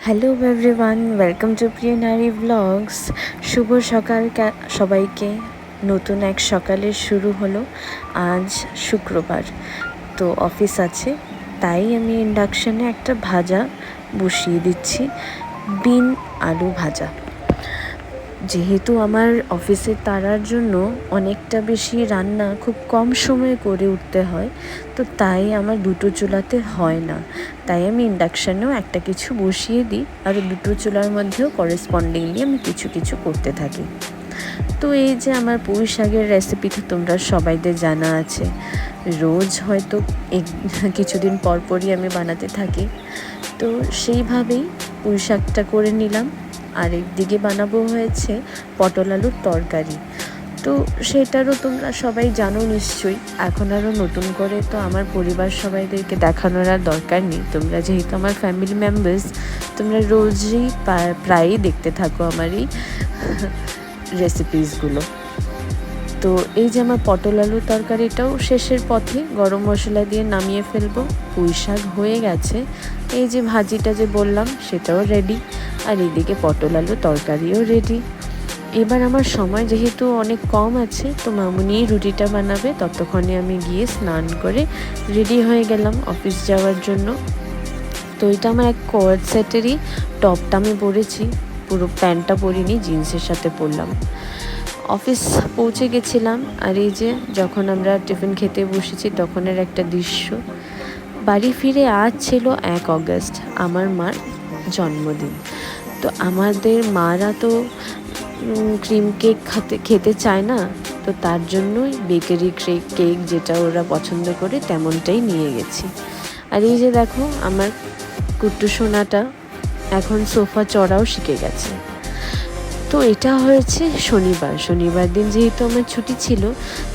Hello everyone, welcome to প্রিয় নারী blogs. শুভ সকাল সবাইকে। নতুন এক সকালের শুরু হলো। আজ শুক্রবার, তো অফিস আছে, তাই আমি ইন্ডাকশানে একটা ভাজা বসিয়ে দিচ্ছি, বিন আলু ভাজা। যেহেতু আমার অফিসের তাড়ার জন্য অনেকটা বেশি রান্না খুব কম সময়ে করে উঠতে হয়, তো তাই আমার দুটো চুলাতে হয় না, তাই আমি ইন্ডাকশানেও একটা কিছু বসিয়ে দিই, আর দুটো চুলার মধ্যেও করেসপন্ডিংলি আমি কিছু কিছু করতে থাকি। তো এই যে আমার পুঁই শাকের রেসিপি তো তোমরা সবাইদের জানা আছে, রোজ হয়তো কিছুদিন পরপরই আমি বানাতে থাকি। তো সেইভাবেই পুঁই শাকটা করে নিলাম, আর একদিকে বানাবো হয়েছে পটল আলুর তরকারি। তো সেটারও তোমরা সবাই জানো নিশ্চয়ই, এখন আরও নতুন করে তো আমার পরিবার সবাইদেরকে দেখানোর আর দরকার নেই। তোমরা যেহেতু আমার ফ্যামিলি মেম্বার্স, তোমরা রোজই প্রায়ই দেখতে থাকো আমার এই রেসিপিসগুলো। তো এই যে আমার পটল আলুর তরকারিটাও শেষের পথে, গরম মশলা দিয়ে নামিয়ে ফেলবো। পুঁই শাক হয়ে গেছে, এই যে ভাজিটা যে বললাম সেটাও রেডি, আর এইদিকে পটল আলু তরকারিও রেডি। এবার আমার সময় যেহেতু অনেক কম আছে, তো মামুনি রুটিটা বানাবে, ততক্ষণে আমি গিয়ে স্নান করে রেডি হয়ে গেলাম অফিস যাওয়ার জন্য। তো এটা আমার এক কোয়ার্ড সেটেরই টপটা আমি পরেছি, পুরো প্যান্টটা পরিনি, জিন্সের সাথে পরলাম। অফিস পৌঁছে গেছিলাম, আর এই যে যখন আমরা টিফিন খেতে বসেছি তখনের একটা দৃশ্য। বাড়ি ফিরে আজ ছিল 1 অগস্ট, আমার মার জন্মদিন। তো আমাদের মারা তো ক্রিম কেক খেতে চায় না, তো তার জন্যই বেকারি কেক যেটা ওরা পছন্দ করে তেমনটাই নিয়ে গেছি। আর এই যে দেখো আমার কুট্টু সোনাটা এখন সোফা চড়াও শিখে গেছে। তো এটা হয়েছে শনিবার দিন, যেহেতু আমার ছুটি ছিল,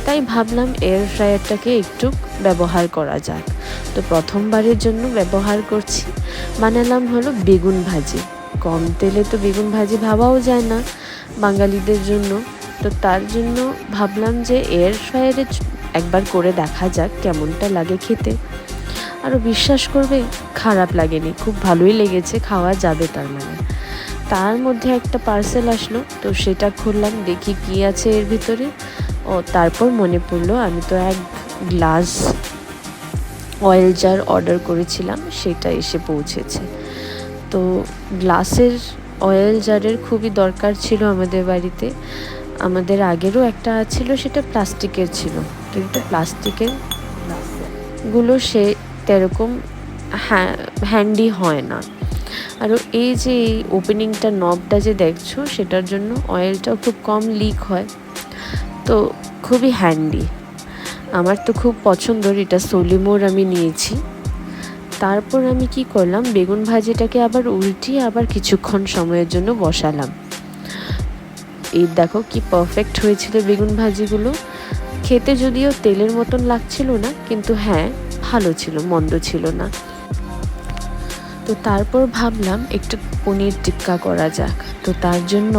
তাই ভাবলাম এয়ার ফ্রায়ারটাকে একটু ব্যবহার করা যাক। তো প্রথমবারের জন্য ব্যবহার করছি। বানালাম হলো বেগুন ভাজি। কম তেলে তো বেগুন ভাজি ভাবাও যায় না বাঙালিদের জন্য, তো তার জন্য ভাবলাম যে এয়ার ফ্রায়ারে একবার করে দেখা যাক কেমনটা লাগে খেতে। আরও বিশ্বাস করবে, খারাপ লাগেনি, খুব ভালোই লেগেছে, খাওয়া যাবে তার মানে। তার মধ্যে একটা পার্সেল আসলো, তো সেটা খুললাম, দেখি কি আছে এর ভিতরে। ও তারপর মনে পড়লো আমি তো এক গ্লাস অয়েল জার অর্ডার করেছিলাম, সেটা এসে পৌঁছেছে। তো গ্লাসের অয়েল জারের খুবই দরকার ছিল আমাদের বাড়িতে। আমাদের আগেরও একটা ছিল, সেটা প্লাস্টিকের ছিল, কিন্তু প্লাস্টিকের গুলো সে তেরকম হ্যান্ডি হয় না। আর এই যে এই ওপেনিংটা, নবটা যে দেখছো, সেটার জন্য অয়েলটাও খুব কম লিক হয়, তো খুবই হ্যান্ডি। আমার তো খুব পছন্দের, এটা সোলিমোর আমি নিয়েছি। তারপর আমি কি করলাম, বেগুন ভাজিটাকে আবার উল্টিয়ে আবার কিছুক্ষণ সময়ের জন্য বসালাম। এই দেখো কি পারফেক্ট হয়েছিল বেগুন ভাজিগুলো। খেতে যদিও তেলের মতন লাগছিল না, কিন্তু হ্যাঁ ভালো ছিল, মন্দ ছিল না। তো তারপর ভাবলাম একটু পনির টিক্কা করা যাক। তো তার জন্য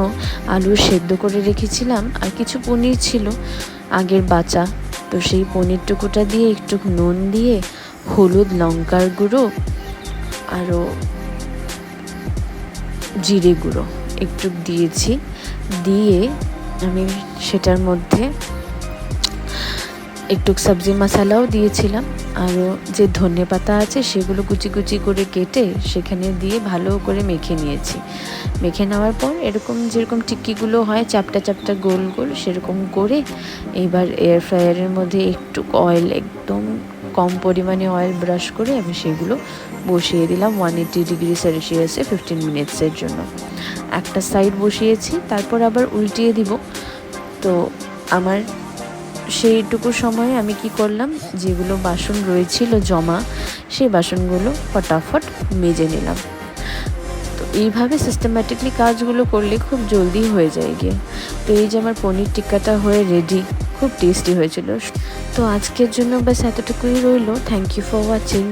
আলু সেদ্ধ করে রেখেছিলাম, আর কিছু পনির ছিল আগের বাঁচা। তো সেই পনির টুকুটা দিয়ে একটু নুন দিয়ে, হলুদ, লঙ্কার গুঁড়ো, আরও জিরে গুঁড়ো একটু দিয়েছি। দিয়ে আমি সেটার মধ্যে একটু সবজি মশলাও দিয়েছিলাম, আরও যে ধনে পাতা আছে সেগুলো কুচি কুচি করে কেটে সেখানে দিয়ে ভালো করে মেখে নিয়েছি। মেখে নেওয়ার পর এরকম যেরকম টিক্কিগুলো হয় চ্যাপটা চ্যাপটা গোল গোল, সেরকম করে এবার এয়ার ফ্রায়ারের মধ্যে একটু অয়েল, একদম কম পরিমাণে অয়েল ব্রাশ করে আমি সেগুলো বসিয়ে দিলাম 180 ডিগ্রি সেলসিয়াসে 15 মিনিটসের জন্য। একটা সাইড বসিয়েছি, তারপর আবার উল্টিয়ে দিব। তো আমার সেইটুকু সময়ে আমি কি করলাম, যেগুলো বাসন রয়েছিল জমা, সেই বাসনগুলো ফটাফট মেজে নিলাম। তো এইভাবে সিস্টেম্যাটিকলি কাজগুলো করলে খুব জলদি হয়ে যায় গিয়ে। তো এই যে আমার পনির টিক্কাটা হয়ে রেডি, খুব টেস্টি হয়েছিল। তো আজকের জন্য ব্যাস এতটুকুই রইল। Thank you for watching.